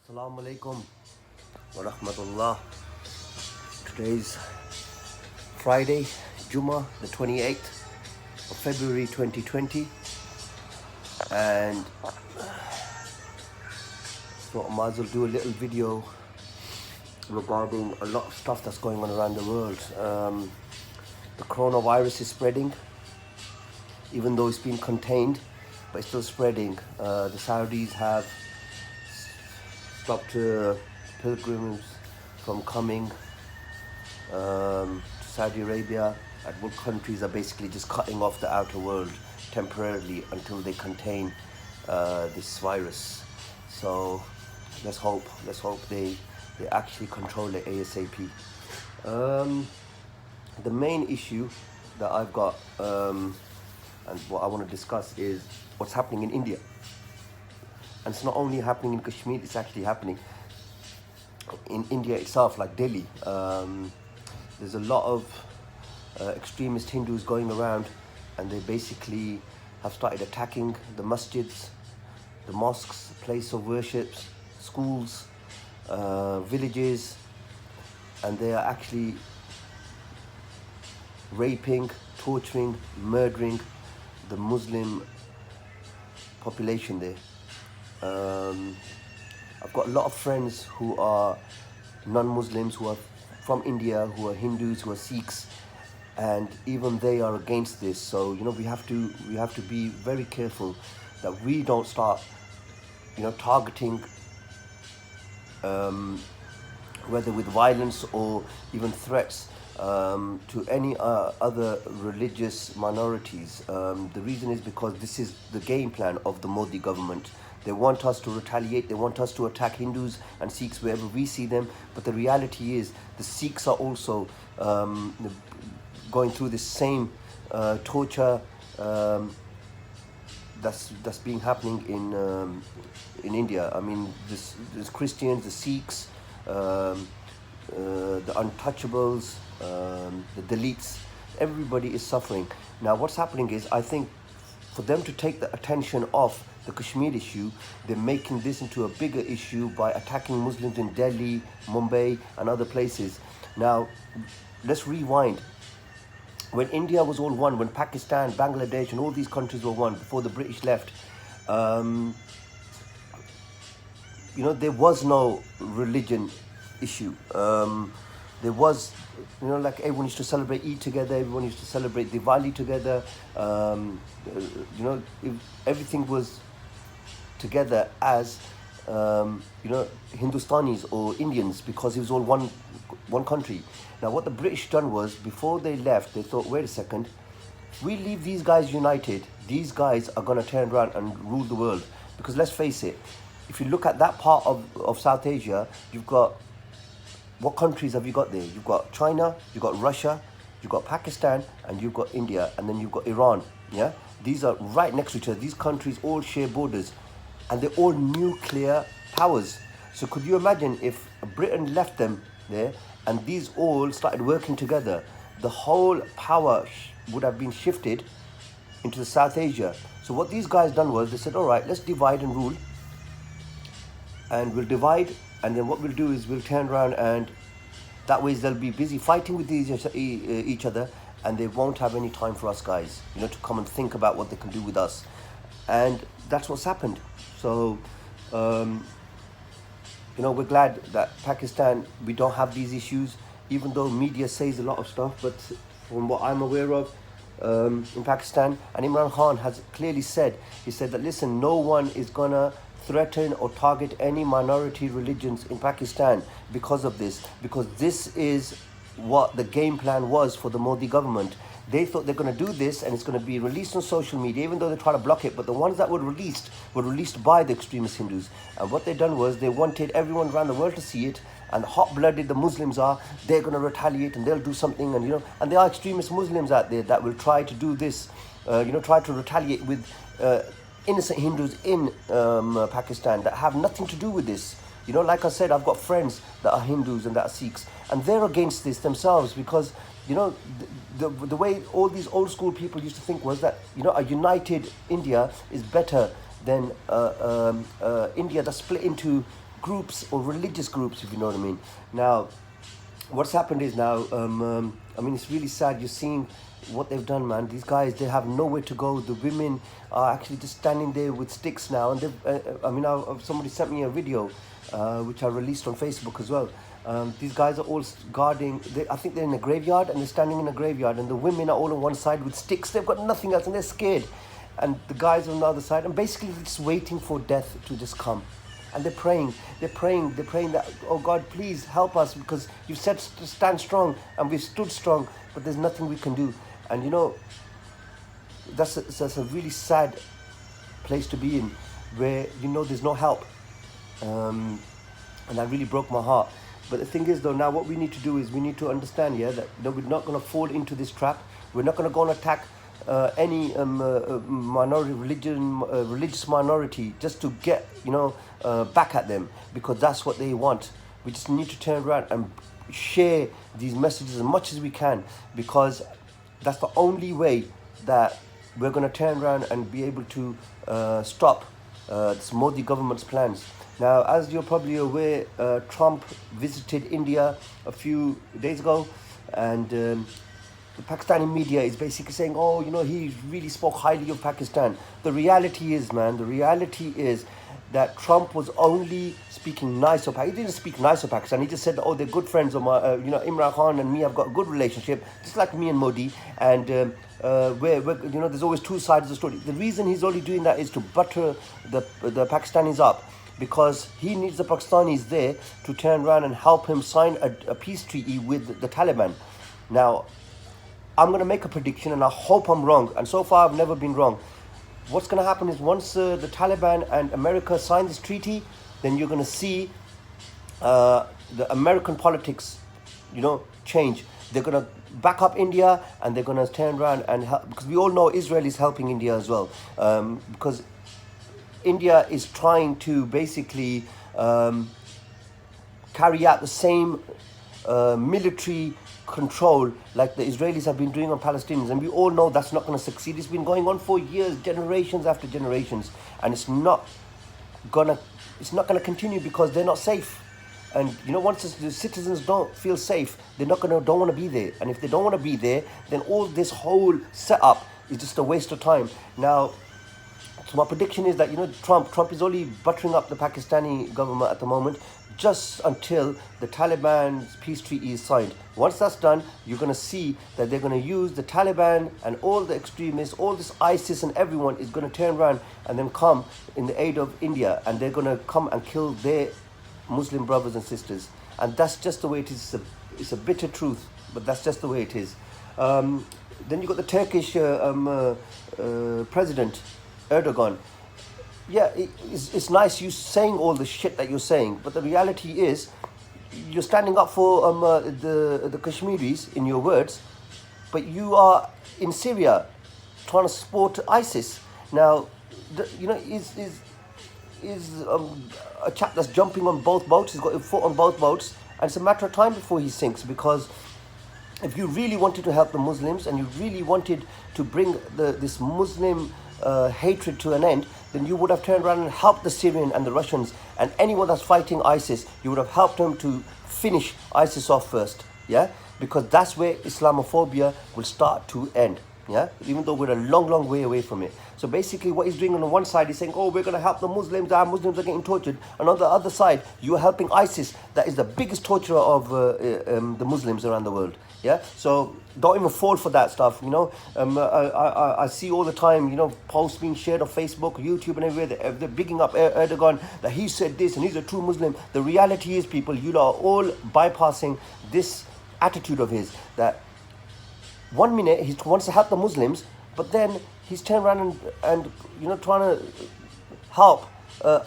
Assalamu alaikum wa rahmatullah. Today's Friday, Jummah, the 28th of February 2020, and so I might as well do a little video regarding a lot of stuff that's going on around the world. The coronavirus is spreading, even though it's been contained, but it's still spreading. The Saudis have stopped pilgrims from coming to Saudi Arabia, and what countries are basically just cutting off the outer world temporarily until they contain this virus. So let's hope they actually control it ASAP. The main issue that I've got and what I want to discuss is what's happening in India. And it's not only happening in Kashmir, it's actually happening in India itself, like Delhi. There's a lot of extremist Hindus going around, and they basically have started attacking the masjids, the mosques, place of worships, schools, villages, and they are actually raping, torturing, murdering the Muslim population there. I've got a lot of friends who are non-Muslims, who are from India, who are Hindus, who are Sikhs, and even they are against this. So we have to be very careful that we don't start targeting whether with violence or even threats to any other religious minorities. The reason is because this is the game plan of the Modi government. They want us to retaliate, they want us to attack Hindus and Sikhs wherever we see them, but the reality is the Sikhs are also going through the same torture that's been happening in India. I mean, there's Christians, the Sikhs, the untouchables, the Dalits, everybody is suffering. Now what's happening is, I think for them to take the attention off the Kashmir issue, they're making this into a bigger issue by attacking Muslims in Delhi, Mumbai and other places. Now let's rewind. When India was all one, when Pakistan, Bangladesh and all these countries were one, before the British left, there was no religion issue. There was, like everyone used to celebrate Eid together, everyone used to celebrate Diwali together. Everything was together as Hindustanis or Indians, because it was all one country. Now what the British done was, before they left, they thought, wait a second, if we leave these guys united, these guys are going to turn around and rule the world. Because let's face it, if you look at that part of South Asia, you've got, what countries have you got there? You've got China, you've got Russia, you've got Pakistan, and you've got India, and then you've got Iran. Yeah, these are right next to each other. These countries all share borders, and they're all nuclear powers. So could you imagine if Britain left them there and these all started working together? The whole power would have been shifted into the South Asia. So what these guys done was, they said, all right, let's divide and rule, and we'll divide, and then what we'll do is we'll turn around, and that way they'll be busy fighting with each other, and they won't have any time for us guys, to come and think about what they can do with us. And that's what's happened. So we're glad that Pakistan, we don't have these issues, even though media says a lot of stuff. But from what I'm aware of, in Pakistan, and Imran Khan has clearly said, he said that, listen, no one is gonna threaten or target any minority religions in Pakistan because of this, because this is what the game plan was for the Modi government. They thought they're going to do this and it's going to be released on social media, even though they try to block it. But the ones that were released by the extremist Hindus. And what they done was, they wanted everyone around the world to see it. And hot-blooded the Muslims are, they're going to retaliate and they'll do something. And and there are extremist Muslims out there that will try to do this, try to retaliate with innocent Hindus in Pakistan that have nothing to do with this. Like I said, I've got friends that are Hindus and that are Sikhs, and they're against this themselves, because the way all these old school people used to think was that a united India is better than India that's split into groups or religious groups, if you know what I mean. Now, what's happened is now, I mean, it's really sad. You're seeing what they've done, man. These guys, they have nowhere to go. The women are actually just standing there with sticks now. And somebody sent me a video, which I released on Facebook as well. These guys are all guarding. I think they're in a graveyard, and they're standing in a graveyard. And the women are all on one side with sticks. They've got nothing else, and they're scared. And the guys are on the other side, and basically they're just waiting for death to just come. And they're praying that, oh God, please help us, because you've said to stand strong, and we've stood strong, but there's nothing we can do. And you know, that's a really sad place to be in, where you know there's no help. And that really broke my heart. But the thing is, though, now what we need to do is we need to understand, yeah, that we're not going to fall into this trap. We're not going to go and attack any minority religious minority just to get, you know, back at them, because that's what they want. We just need to turn around and share these messages as much as we can, because that's the only way that we're going to turn around and be able to stop this Modi government's plans. Now, as you're probably aware, Trump visited India a few days ago, and the Pakistani media is basically saying, oh, you know, he really spoke highly of Pakistan. The reality is, man, that Trump was only speaking nice of Pakistan. He didn't speak nice of Pakistan. He just said, oh, they're good friends of my, you know, Imran Khan and me have got a good relationship, just like me and Modi. And, we're, you know, there's always two sides of the story. The reason he's only doing that is to butter the Pakistanis up, because he needs the Pakistanis there to turn around and help him sign a peace treaty with the Taliban. Now, I'm going to make a prediction, and I hope I'm wrong. And so far, I've never been wrong. What's going to happen is once the Taliban and America sign this treaty, then you're going to see the American politics, you know, change. They're going to back up India, and they're going to turn around and help, because we all know Israel is helping India as well, because India is trying to basically carry out the same military control like the Israelis have been doing on Palestinians, and we all know that's not going to succeed. It's been going on for years, generations after generations, and it's not gonna continue, because they're not safe. And you know, once the citizens don't feel safe, don't want to be there. And if they don't want to be there, then all this whole setup is just a waste of time. Now, so my prediction is that, you know, Trump is only buttering up the Pakistani government at the moment, just until the Taliban's peace treaty is signed. Once that's done, you're going to see that they're going to use the Taliban and all the extremists, all this ISIS and everyone is going to turn around and then come in the aid of India, and they're going to come and kill their Muslim brothers and sisters. And that's just the way it is. It's a bitter truth, but that's just the way it is. Then you've got the Turkish president, Erdogan. Yeah, it's nice you saying all the shit that you're saying, but the reality is you're standing up for the Kashmiris in your words, but you are in Syria trying to support ISIS. Now, you know, is a chap that's jumping on both boats. He's got a foot on both boats, and it's a matter of time before he sinks, because if you really wanted to help the Muslims and you really wanted to bring this Muslim hatred to an end, then you would have turned around and helped the Syrian and the Russians and anyone that's fighting ISIS. You would have helped them to finish ISIS off first, yeah? Because that's where Islamophobia will start to end, yeah? Even though we're a long, long way away from it. So basically what he's doing on the one side, he's saying, oh, we're going to help the Muslims, our Muslims are getting tortured. And on the other side, you're helping ISIS, that is the biggest torturer of the Muslims around the world. Yeah, so don't even fall for that stuff, you know. I see all the time, you know, posts being shared on Facebook, YouTube and everywhere. They're bigging up Erdogan, that he said this and he's a true Muslim. The reality is, people, you are all bypassing this attitude of his, that 1 minute he wants to help the Muslims, but then he's turned around and you know, trying to help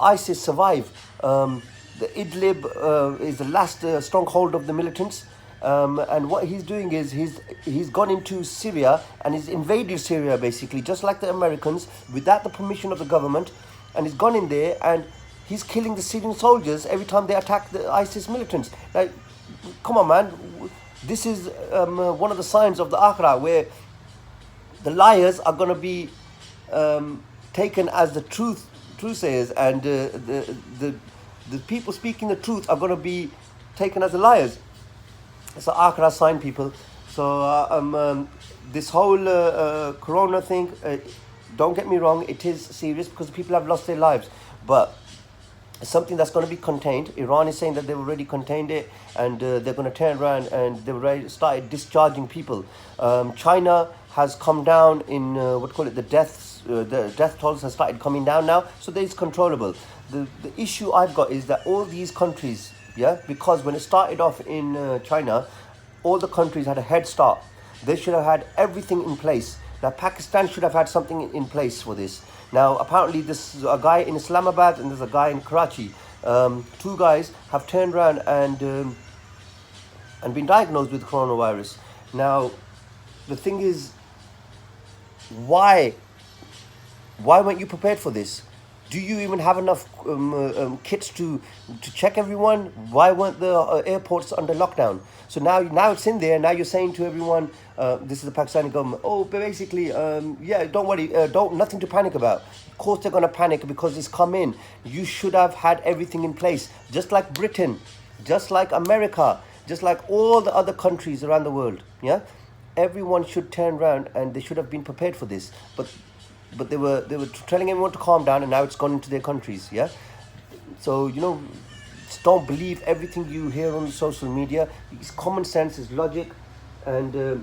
ISIS survive. The Idlib is the last stronghold of the militants. And what he's doing is he's gone into Syria and he's invaded Syria, basically, just like the Americans, without the permission of the government. And he's gone in there and he's killing the Syrian soldiers every time they attack the ISIS militants. Like, come on, man. This is one of the signs of the Akhirah, where the liars are going to be taken as the truth sayers, and the the people speaking the truth are going to be taken as liars. It's an akhira sign, people. So this whole corona thing, don't get me wrong, it is serious because people have lost their lives, but it's something that's going to be contained. Iran is saying that they've already contained it, and they're going to turn around and they've already started discharging people. China has come down in the deaths. The death tolls has started coming down now, so that it's controllable. The issue I've got is that all these countries, because when it started off in China, all the countries had a head start. They should have had everything in place. Now Pakistan should have had something in place for this. Now apparently there's a guy in Islamabad and there's a guy in Karachi. Two guys have turned around and been diagnosed with coronavirus. Now the thing is, why weren't you prepared for this? Do you even have enough kits to check everyone? Why weren't the airports under lockdown? So now it's in there. Now you're saying to everyone, this is the Pakistani government. Oh, but basically, don't worry, nothing to panic about. Of course they're gonna panic because it's come in. You should have had everything in place, just like Britain, just like America, just like all the other countries around the world. Yeah, everyone should turn around and they should have been prepared for this. But they were telling everyone to calm down, and now it's gone into their countries. Yeah, so just don't believe everything you hear on social media. It's common sense, it's logic, and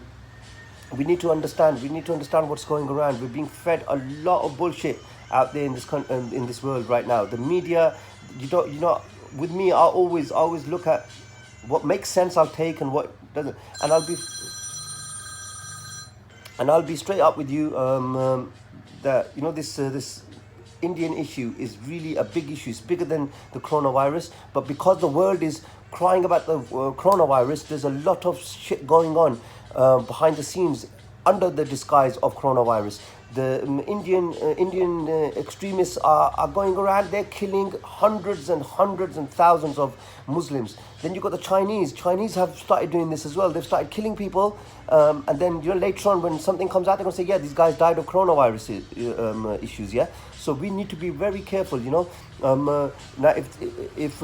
we need to understand. We need to understand what's going around. We're being fed a lot of bullshit out there in this world right now. The media, with me, I always look at what makes sense. I'll take, and what doesn't, and I'll be straight up with you. That this Indian issue is really a big issue. It's bigger than the coronavirus, but because the world is crying about the coronavirus, there's a lot of shit going on behind the scenes under the disguise of coronavirus. The Indian extremists are going around. They're killing hundreds and thousands of Muslims. Then you've got the Chinese. Chinese have started doing this as well. They've started killing people, and then later on when something comes out, they're going to say, yeah, these guys died of coronavirus issues. Yeah, so we need to be very careful. Now if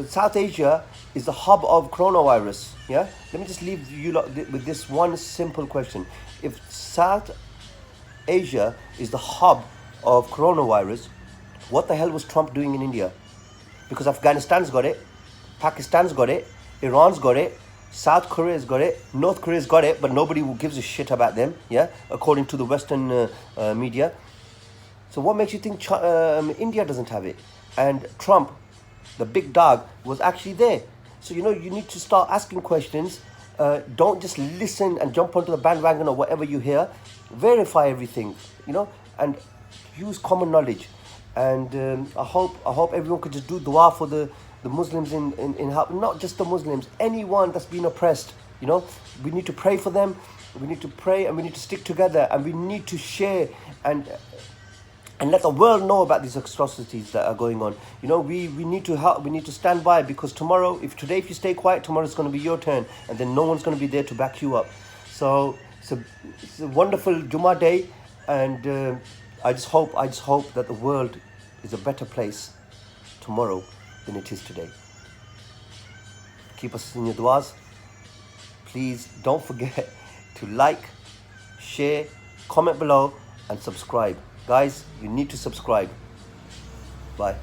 South Asia is the hub of coronavirus, yeah, let me just leave you with this one simple question: if South Asia is the hub of coronavirus, what the hell was Trump doing in India? Because Afghanistan's got it, Pakistan's got it, Iran's got it, South Korea's got it, North Korea's got it, but nobody gives a shit about them, yeah, according to the Western media. So what makes you think India doesn't have it? And Trump, the big dog, was actually there. So you need to start asking questions. Don't just listen and jump onto the bandwagon or whatever you hear. Verify everything, and use common knowledge. And I hope everyone could just do dua for the Muslims in help. Not just the Muslims, anyone that's been oppressed. We need to pray for them. We need to pray, and we need to stick together, and we need to share and let the world know about these atrocities that are going on. We need to help. We need to stand by, because tomorrow, if you stay quiet, tomorrow it's going to be your turn, and then no one's going to be there to back you up. So it's a wonderful Jummah day, and I just hope that the world is a better place tomorrow than it is today. Keep us in your duas. Please don't forget to like, share, comment below, and subscribe. Guys, you need to subscribe. Bye.